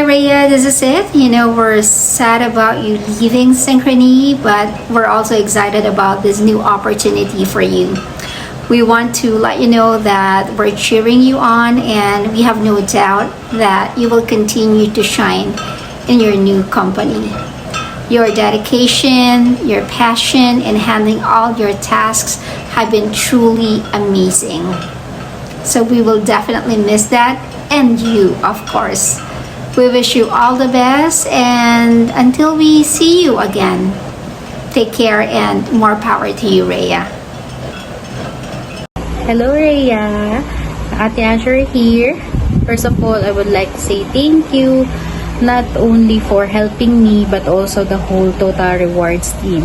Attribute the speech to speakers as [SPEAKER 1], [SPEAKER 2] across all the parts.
[SPEAKER 1] Rhea, this is it. We're sad about you leaving Synchrony, but we're also excited about this new opportunity for you. We want to let you know that we're cheering you on, and we have no doubt that you will continue to shine in your new company. Your dedication, your passion in handling all your tasks have been truly amazing. So we will definitely miss that, and you, of course. We wish you all the best, and until we see you again, take care and more power to you, Rhea.
[SPEAKER 2] Hello, Rhea. Ate Asher here. First of all, I would like to say thank you not only for helping me but also the whole Total Rewards team.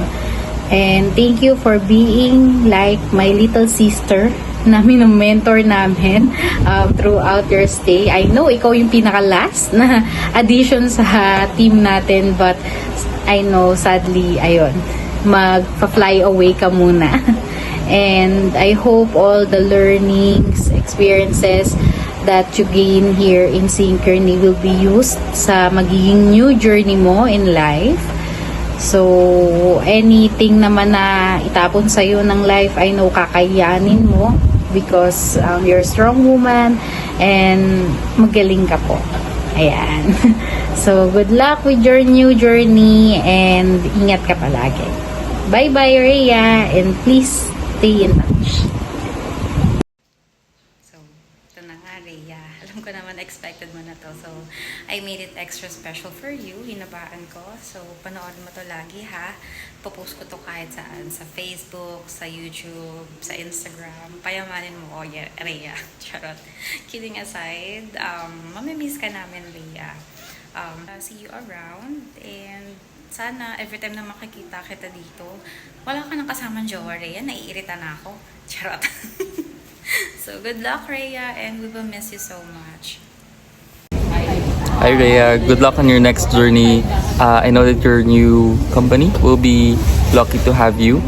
[SPEAKER 2] And thank you for being like my little sister namin ng mentor namin throughout your stay. I know ikaw yung pinaka-last na addition sa team natin, but I know sadly, ayun, mag-fly away ka muna. And I hope all the learnings, experiences that you gain here in Synchrony will be used sa magiging new journey mo in life. So, anything naman na itapon sa'yo ng life, I know kakayanin mo because you're a strong woman and magaling ka po. Ayan. So, good luck with your new journey and ingat ka palagi. Bye-bye, Rhea, and please stay in touch.
[SPEAKER 3] So, ito na nga, Rhea. Alam ko naman expected mo na to. So, I made it extra special for you. Hinabaan ko. So, panoorin mo to lagi, ha? Popost ko to kahit saan. Sa Facebook, sa YouTube, sa Instagram. Payamanin mo, oh, yeah, Rhea. Charot. Kidding aside, mamimiss ka namin, Rhea. See you around. And sana, every time na makikita kita dito, wala ka nang kasamang jowa, Rhea. Naiirita na ako. Charot. So, good luck, Rhea, and we will miss you so much.
[SPEAKER 4] Hi Rhea, good luck on your next journey. I know that your new company will be lucky to have you.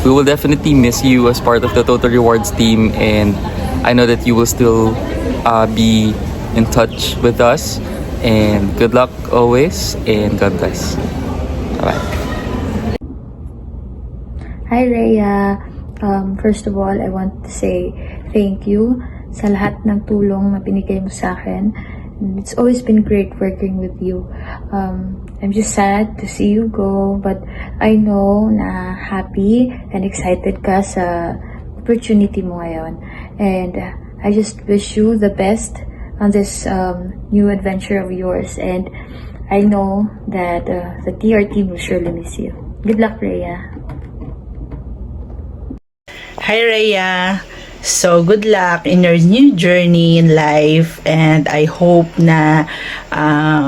[SPEAKER 4] We will definitely miss you as part of the Total Rewards team, and I know that you will still be in touch with us. And good luck always, and God bless. Bye-bye.
[SPEAKER 5] Hi Rhea, first of all, I want to say thank you sa lahat ng tulong na binigay mo sa akin. It's always been great working with you. I'm just sad to see you go, but I know na happy and excited ka sa opportunity mo ngayon. And I just wish you the best on this new adventure of yours. And I know that the TR team will surely miss you. Good luck, Rhea.
[SPEAKER 6] Hi Rhea! So, good luck in your new journey in life, and I hope na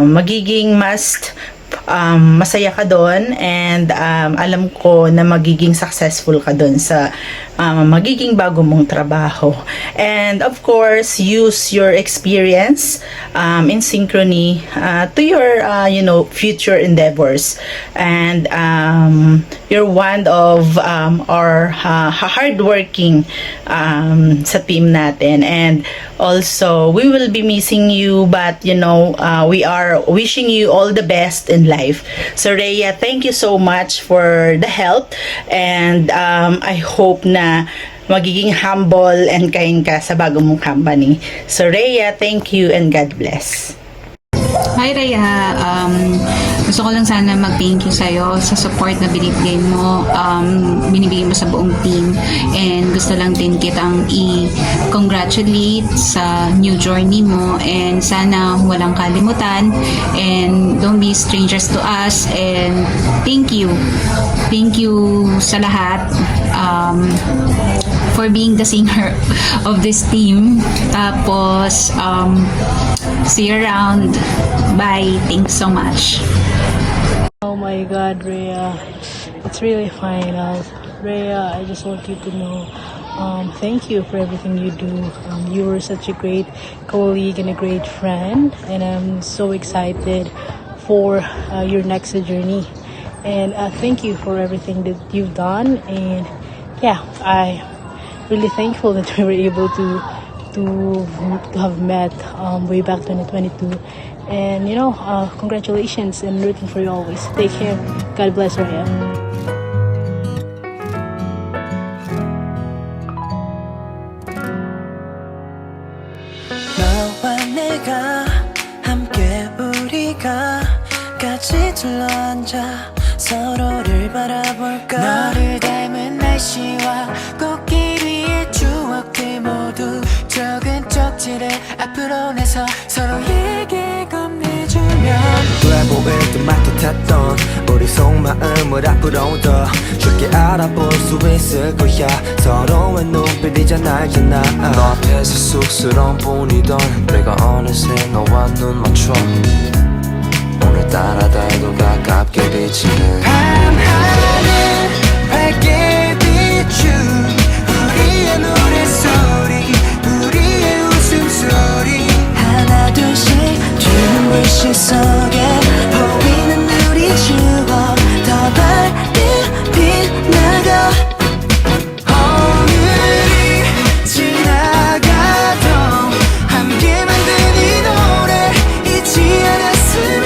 [SPEAKER 6] magiging masaya ka doon, and alam ko na magiging successful ka doon sa magiging bago mong trabaho. And of course, use your experience in Synchrony to your future endeavors. And you're one of our hardworking sa team natin, and also we will be missing you, but we are wishing you all the best in life. So Rhea, thank you so much for the help, and I hope na magiging humble and kind ka sa bago mong company. So Rhea, thank you and God bless.
[SPEAKER 7] Hi Rhea, gusto ko lang sana mag-thank you sa'yo sa support na binibigay mo, binibigay mo sa buong team, and gusto lang din kitang i-congratulate sa new journey mo, and sana walang kalimutan, and don't be strangers to us, and thank you sa lahat for being the singer of this team. Tapos see you around. Bye. Thanks so much.
[SPEAKER 8] Oh my God, Rhea, it's really fine. Rhea, I just want you to know, thank you for everything you do. You were such a great colleague and a great friend, and I'm so excited for your next journey. And thank you for everything that you've done. And yeah, I'm really thankful that we were able to to have met way back 2022. And you know, congratulations and rooting for you always. Take care. God bless, Raya.
[SPEAKER 9] 너와 내가 함께 우리가 같이 둘러앉아 서로를 바라볼까 너를 닮은 날씨와 꽃길 위의 추억들 모두 적은 쪽지를 앞으로 내서 서로에게 건네주면
[SPEAKER 10] 왜 보일 듯 말 듯했던 우리 속마음을 앞으로 더 쉽게 알아볼 수 있을 거야 서로의 눈빛 이제 알잖아
[SPEAKER 9] 너 앞에서 쑥스러운 뿐이던 내가 어느새 너와 눈 맞춰 오늘따라 더욱 가깝게 비치는 밤하늘 밝게 비춘 우리의 노래소리 우리의 웃음소리 하나 둘씩 주는 불빛 속에 보이는 우리 추억 더 밝게 빛나고 오늘이 지나가도 함께 만든 이 노래 잊지 않았으면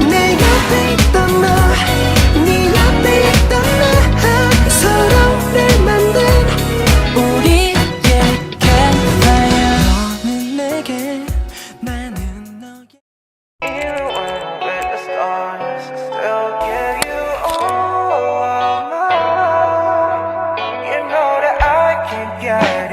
[SPEAKER 9] 해 내 옆에 있던 너네 옆에 있던 나 서로를 만든 우리의 campfire 너는 내게 나는 너에게 Even when I'm with the stars I still give you all of my love You know that I can't get